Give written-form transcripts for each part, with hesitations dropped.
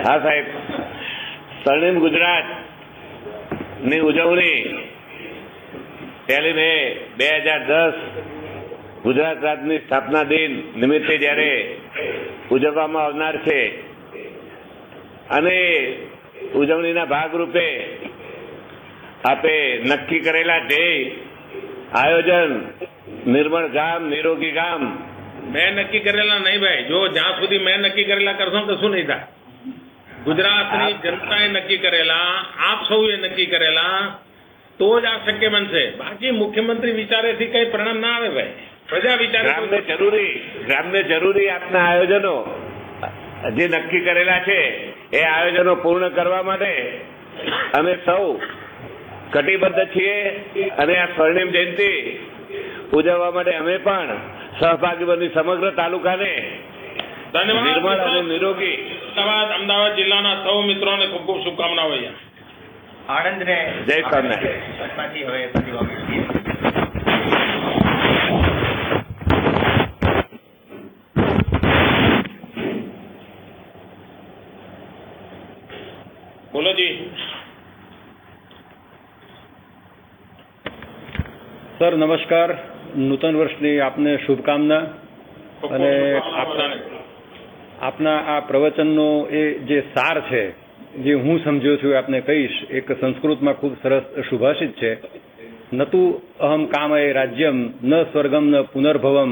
હા સાહેબ, સ્વર્ણિમ ગુજરાત ની ઉજવણી 1 મે 2010 ગુજરાત રાજ્યની સ્થાપના દિન નિમિત્તે જ્યારે ઉજવવામાં આવનાર છે અને ઉજવણીના ભાગરૂપે આપે નક્કી કરેલા ધ્યેય આયોજન નિર્મળ ગામ નિરોગી ગામ મેં નક્કી કરેલા નહીં ભાઈ, જો જ્યાં સુધી મેં નક્કી કરેલા કરશો તો શું નહીં થાય. ગુજરાતની જનતાએ નક્કી કરેલા, આપ સૌએ નક્કી કરેલા તો જ આ શક્ય બનશે. બાકી મુખ્યમંત્રી વિચારેથી કઈ પરિણામ ના આવે ભાઈ. પ્રજા વિચારે ગ્રામને જરૂરી આપના આયોજનો જે નક્કી કરેલા છે એ આયોજનો પૂર્ણ કરવા માટે અમે સૌ કટિબદ્ધ છીએ અને આ સ્વર્ણિમ જયંતિ ઉજવવા માટે અમે પણ સહભાગી બની સમગ્ર તાલુકાને નિર્મળ અને નિરોગી. અમદાવાદ જિલ્લાના સૌ મિત્રોને ખૂબ ખૂબ શુભકામનાઓ. આણંદને જય સ્વામિનારાયણ. હવે બોલો જી. સર નમસ્કાર, નૂતન વર્ષની આપને શુભકામના. અને આપના આ પ્રવચનનો એ જે સાર છે જે હું સમજ્યો છું આપને કહીશ. એક સંસ્કૃતમાં ખૂબ સરસ સુભાષિત છે, નતુ અહમ કામય રાજ્યમ ન સ્વર્ગમ ન પુનર્ભવમ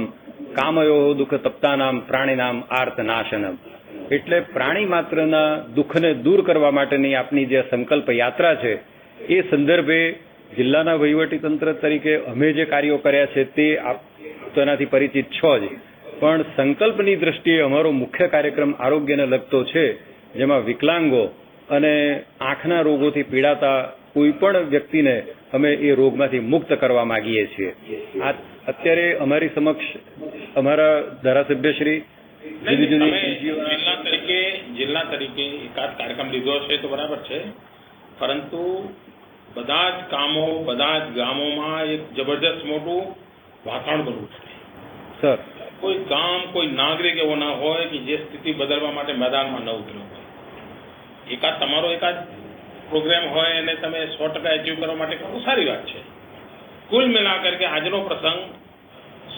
કામયો દુઃખ તપ્તાનામ પ્રાણીનામ આર્ત નાશનમ. એટલે પ્રાણી માત્રના દુઃખને દૂર કરવા માટેની આપની જે સંકલ્પ યાત્રા છે એ સંદર્ભે જિલ્લાના વહીવટીતંત્ર તરીકે અમે જે કાર્યો કર્યા છે તે આપ તેનાથી પરિચિત છો જ, પણ સંકલ્પની દ્રષ્ટિએ અમારો મુખ્ય કાર્યક્રમ આરોગ્યને લગતો છે, જેમાં વિકલાંગો અને આંખના રોગોથી પીડાતા કોઈ પણ વ્યક્તિને અમે એ રોગમાંથી મુક્ત કરવા માંગીએ છીએ. આ અત્યારે અમારી સમક્ષ અમારા ધારાસભ્યશ્રી જિલ્લા તરીકે એકાદ કાર્યક્રમ લીધો છે તો બરાબર છે, પરંતુ બધા જ કામો બધા જ ગામોમાં એક જબરજસ્ત મોટું વાતાવરણ બનવું છે. સર, કોઈ ગામ કોઈ નાગરિક એવો ના હોય કે જે સ્થિતિ બદલવા માટે મેદાનમાં ન ઉતર્યો હોય. તમારો એકાદ પ્રોગ્રામ હોય અને તમે 100% એચીવ કરવા માટે બહુ સારી વાત છે. કુલ મિલાકર કે આજનો પ્રસંગ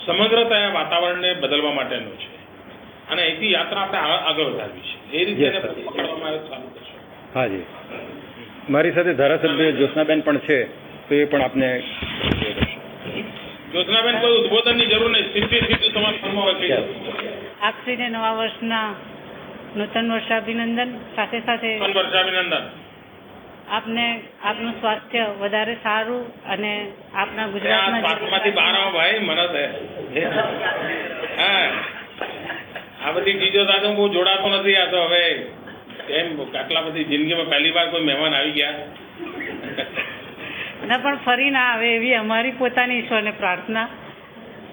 સમગ્રતા વાતાવરણને બદલવા માટેનો છે અને એથી યાત્રા આપણે આગળ વધારવી છે. એ રીતે પકડવામાં આવે ચાલુ કરશો. હાજી, મારી સાથે ધારાસભ્ય જ્યોત્સનાબેન પણ છે, તો એ પણ આપને. જ્યોત્સનાબેન, કોઈ ઉદબોધનની જરૂર નહીં, સીધી તમારા ફોનમાં આપશ્રીને નવા વર્ષના નૂતન વર્ષાભિનંદન. સાથે સાથે વર્ષાભિનંદન. આપને આપનું સ્વાસ્થ્ય વધારે સારું અને આપના ગુજરાતમાં બહાર આવો ભાઈ. મને આ બધી ચીજો સાથે હું બહુ જોડાતો નથી. આ તો હવે એમ આટલા બધી જિંદગીમાં પહેલી વાર કોઈ મહેમાન આવી ગયા ના, પણ ફરી ના આવે એવી અમારી પોતાની ઈશ્વરને પ્રાર્થના.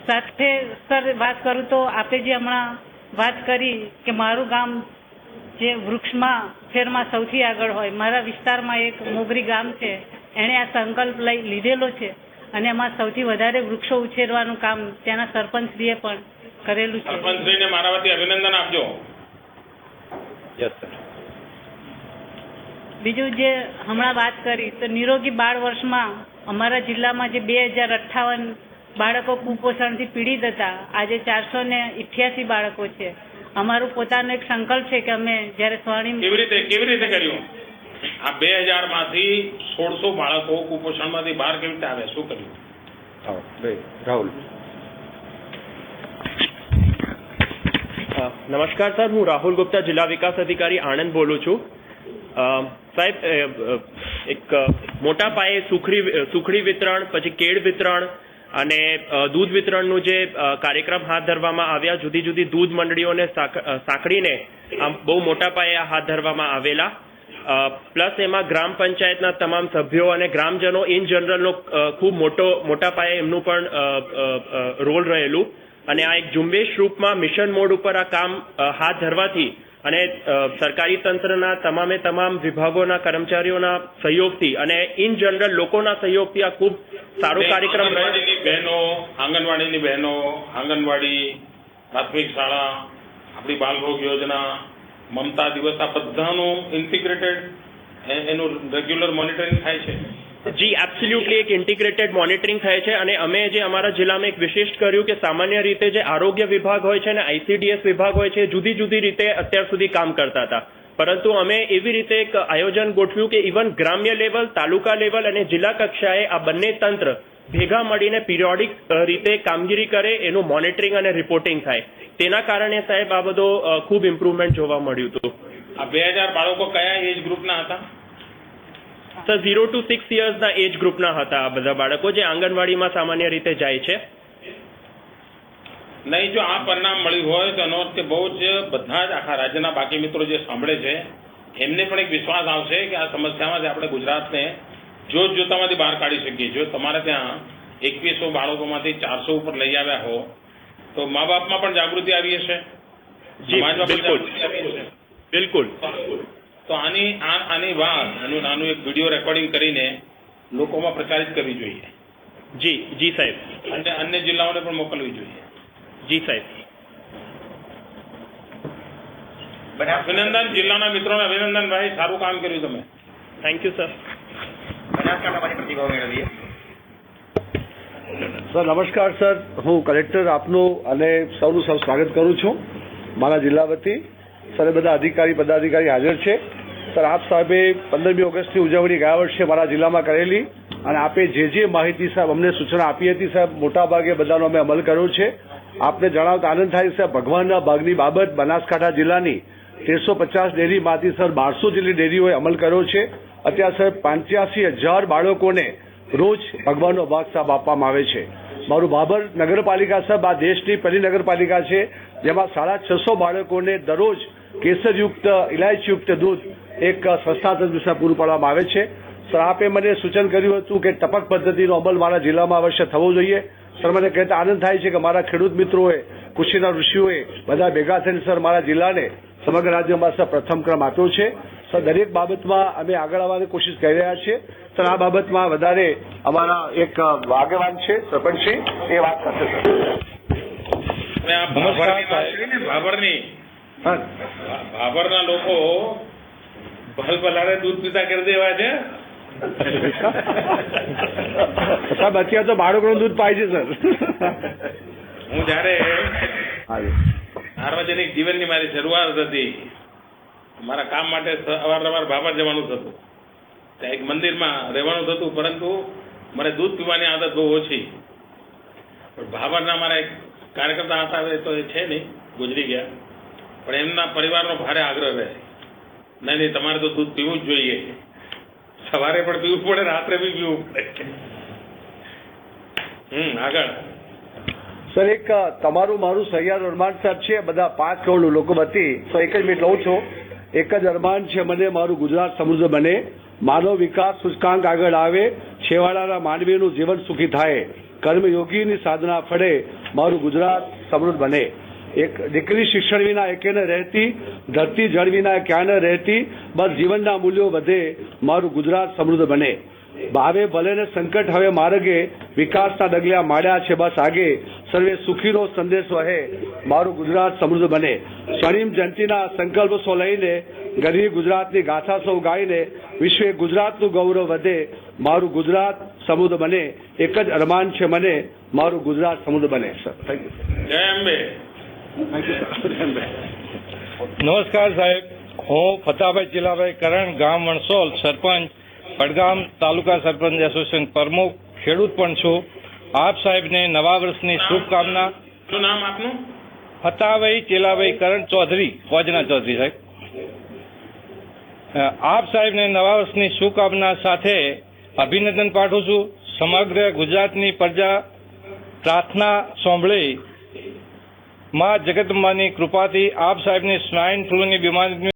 સાથે સર વાત કરું તો આપે જે હમણાં વાત કરી કે મારું ગામ જે વૃક્ષમાં ફેરમાં સૌથી આગળ હોય, મારા વિસ્તારમાં એક મોગરી ગામ છે, એણે આ સંકલ્પ લીધેલો છે અને એમાં સૌથી વધારે વૃક્ષો ઉછેરવાનું કામ ત્યાંના સરપંચશ્રીએ પણ કરેલું છે. સરપંચશ્રીને મારા વતી અભિનંદન આપજો. Yes sir. બીજું જે હમણાં વાત કરી તો નિરોગી બાળ વર્ષમાં અમારા જિલ્લામાં જે 2058 બાળકો કુપોષણથી પીડિત હતા, આજે 488 બાળકો છે. અમારું પોતાનો એક સંકલ્પ છે કે અમે જયારે સ્વર્ણિમ કેવી રીતે કર્યું? આ 2000 માંથી 1600 બાળકો કુપોષણમાંથી બહાર કેવી રીતે આવે? શું કર્યું? રાહુલ. નમસ્કાર સર, હું રાહુલ ગુપ્તા, જિલ્લા વિકાસ અધિકારી આણંદ બોલું છું. સાહેબ, એક મોટા પાયે સુખડી વિતરણ, પછી કેળ વિતરણ અને દૂધ વિતરણનું જે કાર્યક્રમ હાથ ધરવામાં આવ્યા, જુદી જુદી દૂધ મંડળીઓને સાંકળીને આમ બહુ મોટા પાયે હાથ ધરવામાં આવેલા. પ્લસ એમાં ગ્રામ પંચાયતના તમામ સભ્યો અને ગ્રામજનો ઇન જનરલનો ખૂબ મોટા પાયે એમનું પણ રોલ રહેલું. અને આ એક ઝુંબેશ રૂપમાં મિશન મોડ ઉપર આ કામ હાથ ધરવાથી અને સરકારી તંત્રના તમામ વિભાગોના કર્મચારીઓના સહયોગથી અને ઇન જનરલ લોકોના સહયોગથી આ ખૂબ સારો કાર્યક્રમ રહ્યો. આંગણવાડીની બહેનો, આંગણવાડી, પ્રાથમિક શાળા, આપણી બાલભોગ યોજના, મમતા દિવસ આ બધાનું ઇન્ટિગ્રેટેડ એનું રેગ્યુલર મોનિટરિંગ થાય છે? જી એબ્સોલ્યુટલી એક ઇન્ટિગ્રેટેડ મોનિટરિંગ થાય છે અને અમે જે અમારા જિલ્લામાં એક વિશિષ્ટ કર્યું કે સામાન્ય રીતે જે આરોગ્ય વિભાગ હોય છે અને ICDS વિભાગ હોય છે જુદી જુદી રીતે અત્યાર સુધી કામ કરતા હતા, પરંતુ અમે એવી રીતે એક આયોજન ગોઠવ્યું કે ઇવન ગ્રામ્ય લેવલ, તાલુકા લેવલ અને જિલ્લા કક્ષાએ આ બંને તંત્ર ભેગા મળીને પિરિયોડિક રીતે કામગીરી કરે, એનું મોનિટરિંગ અને રિપોર્ટિંગ થાય. તેના કારણે સાહેબ આ બધો ખૂબ ઇમ્પ્રુવમેન્ટ જોવા મળ્યું હતું. આ 2000 બાળકો કયા એજ ગ્રુપના હતા? સર 0 to 6 યર્સના એજ ગ્રુપના હતા આ બધા બાળકો જે આંગણવાડીમાં સામાન્ય રીતે જાય છે. નહીં, જો આ પરિણામ મળ્યું હોય તો એનો અર્થ કે બહુ જ બધા જ આખા રાજ્યના બાકી મિત્રો જે સાંભળે છે એમને પણ એક વિશ્વાસ આવશે કે આ સમસ્યામાંથી આપણે ગુજરાતને જોતામાંથી બહાર કાઢી શકીએ. જો તમારે ત્યાં 2100 બાળકોમાંથી 400 ઉપર લઈ આવ્યા હો તો મા બાપમાં પણ જાગૃતિ આવી હશે, સમાજમાં પણ જાગૃતિ આવી હશે. બિલકુલ. તો આની વાત આનું એક વિડીયો રેકોર્ડિંગ કરીને લોકોમાં પ્રચારિત કરવી જોઈએ. જી સાહેબ. અને અન્ય જિલ્લાઓને પણ મોકલવી જોઈએ. જી સાહેબ. અભિનંદન જિલ્લાના મિત્રોને, અભિનંદન ભાઈ, સારું કામ કર્યું તમે. Thank you sir. બનાસકાંઠામાંથી પ્રતિભાવ મેળવીએ. સર નમસ્કાર સર, હું કલેક્ટર આપનું અને સૌનું સ્વાગત કરું છું મારા જિલ્લા વતી. સર બધા અધિકારી પદાધિકારી હાજર છે. સર આપ સાહેબે 15મી ઓગસ્ટની ઉજવણી ગયા વર્ષે મારા જિલ્લામાં કરેલી અને આપે જે માહિતી સાહેબ અમને સૂચના આપી હતી સાહેબ મોટાભાગે બધાનો અમે અમલ કર્યો છે. આપને જણાવતા આનંદ થાય સાહેબ, ભગવાનના ભાગની બાબત બનાસકાંઠા જિલ્લાની 1350 ડેરીમાંથી સર 1200 જેટલી ડેરીઓએ અમલ કર્યો છે. અત્યારે સર 85,000 બાળકોને રોજ ભગવાનનો ભાગ સાહેબ આપવામાં આવે છે. મારું ભાભર નગરપાલિકા સાહેબ આ દેશની પહેલી નગરપાલિકા છે જેમાં 650 બાળકોને દરરોજ કેસરયુક્ત ઇલાયચીયુક્ત દૂધ એક સંસ્થા તરફથી પૂરું પાડવામાં આવે છે. સર આપે મને સૂચન કર્યું હતું કે ટપક પદ્ધતિનો અમલ મારા જિલ્લામાં અવશ્ય થવો જોઈએ. સર મને કહેતા આનંદ થાય છે કે મારા ખેડૂત મિત્રોએ, કૃષિના ઋષિઓએ બધા ભેગા થઈને સર મારા જિલ્લાને સમગ્ર રાજ્યમાં સર પ્રથમ ક્રમ આપ્યો છે. સર દરેક બાબતમાં અમે આગળ આવવાની કોશિશ કરી રહ્યા છીએ. સર આ બાબતમાં વધારે અમારા એક આગેવાન છે સરપંચશ્રી, એ વાત કરશે સર. અને આ ભાભરની વાત કરી ને, ભાભરના લોકો ભલ ભલાડે દૂધ પીતા કરી દેવા છે. સાહેબ અત્યારે તો બાળકોનું દૂધ પાય છે સર. હું જયારે સાર્વજનિક જીવનની મારી શરૂઆત હતી, મારા કામ માટે અવારનવાર ભાભર જવાનું થતું, ત્યાં એક મંદિરમાં રહેવાનું થતું, પરંતુ મને દૂધ પીવાની આદત બહુ ઓછી. પણ ભાભરના મારા એક કાર્યકર્તા હતા, હવે તો એ છે નહીં, ગુજરી ગયા, પણ એમના પરિવારનો ભારે આગ્રહ રહે, નહીં તમારે તો દૂધ પીવું જ જોઈએ, સવારે પણ પીવું પડે, રાત્રે બી પીવું પડે. આગળ સર એક તમારું મારું સહિયાર અરમાન સાહેબ છે, બધા 5 કરોડ લોકો વતી. તો એક જ મિનિટ લઉં છું. એક જ અરમાન છે મને, મારું ગુજરાત સમૃદ્ધ બને, માનવ વિકાસ સૂચકાંક આગળ આવે, છેવાડાના માનવીનું જીવન સુખી થાય, કર્મયોગીની સાધના ફળે, મારું ગુજરાત સમૃદ્ધ બને. એક દીકરી શિક્ષણ વિના એકે ન રહેતી, ધરતી જળ વિના ક્યાં ન રહેતી, બસ જીવનના મૂલ્યો વધે, મારું ગુજરાત સમૃદ્ધ બને. ભાવે ભલે ને સંકટ હવે માર્ગે, વિકાસના ડગલા માંડ્યા છે બસ આગે, સર્વે સુખીનો સંદેશ વહે, મારું ગુજરાત સમૃદ્ધ બને. સ્વર્ણિમ જયંતિના સંકલ્પ સો લઈને, ગરીબ ગુજરાતની ગાથા સૌ ગાઈને, વિશ્વે ગુજરાતનું ગૌરવ વધે, મારું ગુજરાત સમૃદ્ધ બને. એક જ અરમાન છે મને, મારું ગુજરાત સમૃદ્ધ બને. Sir thank you. જય અંબે. નમસ્કાર સાહેબ, હું ફતાભાઈ ચીલાભાઈ કરણ, ગામ વણસોલ, સરપંચ, પડગામ તાલુકા સરપંચ એસોસિએશન પ્રમુખ, ખેડૂત પણ છું. આપ સાહેબને નવા વર્ષની શુભકામના. શું નામ આપનું? ફતાભાઈ ચીલાભાઈ કરણ ચૌધરી, ફોજના ચૌધરી સાહેબ. આપ સાહેબને નવા વર્ષની શુભકામના સાથે અભિનંદન પાઠવું છું. સમગ્ર ગુજરાતની પ્રજા પ્રાર્થના સાંભળી માં જગદંબાની કૃપાથી આપ સાહેબની સ્વાઇન ફ્લૂની બીમારી